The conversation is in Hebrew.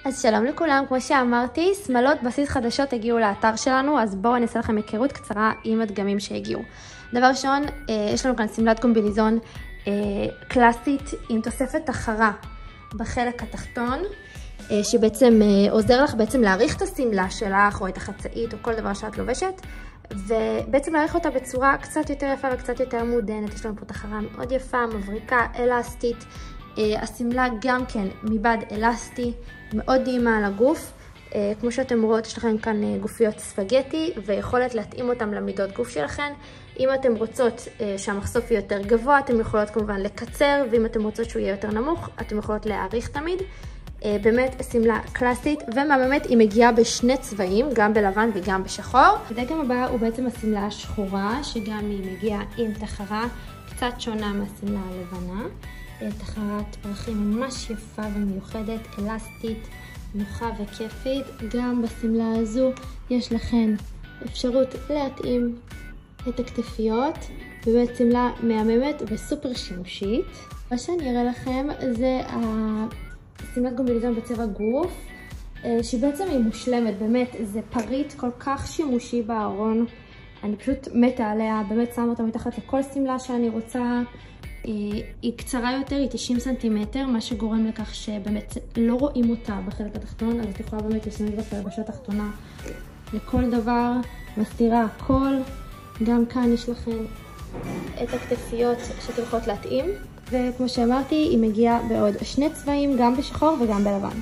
אז שלום לכולם, כמו שאמרתי, שמלות בסיס חדשות הגיעו לאתר שלנו, אז בואו אני אעשה לכם היכרות קצרה עם הדגמים שהגיעו. דבר ראשון, יש לנו כאן שמלת קומביניזון קלאסית עם תוספת תחרה בחלק התחתון, שבעצם עוזר לך להעריך את השמלה שלך או את החצאית או כל דבר שאת לובשת, ובעצם להעריך אותה בצורה קצת יותר יפה וקצת יותר מודנת. יש לנו פה תחרה מאוד יפה, מבריקה, אלסטית. השמלה גם כן מבד אלסטי, מאוד נעימה על הגוף. כמו שאתם רואות, יש לכם כאן גופיות ספגטי ויכולת להתאים אותם למידות גוף שלכם. אם אתם רוצות שהמחשוף יהיה יותר גבוה, אתם יכולות כמובן לקצר, ואם אתם רוצות שהוא יהיה יותר נמוך, אתם יכולות להעריך תמיד. באמת שמלה קלאסית ומהממת, היא מגיעה בשני צבעים, גם בלבן וגם בשחור. הדגם הבא הוא בעצם השמלה השחורה, שגם היא מגיעה עם תחרה קצת שונה מהשמלה הלבנה. תחרת פרחים ממש יפה ומיוחדת, אלסטית, נוחה וכיפית. גם בשמלה הזו יש לכם אפשרות להתאים את הכתפיות, באמת שמלה מהממת וסופר שימושית. מה שאני אראה לכם זה שמלת קומביניזון בצבע גוף, שבעצם היא מושלמת, באמת זה פריט כל כך שימושי בארון, אני פשוט מתה עליה, באמת שמה אותה מתחת לכל שמלה שאני רוצה. היא קצרה יותר, היא 90 סנטימטר, מה שגורם לכך שבאמת לא רואים אותה בחלק התחתון, אז את יכולה באמת להשתמש בהלבשה תחתונה לכל דבר, מסתירה הכל. גם כאן יש לכם את הכתפיות שאתם יכולות להתאים, וכמו שאמרתי, היא מגיעה בעוד שני צבעים, גם בשחור וגם בלבן.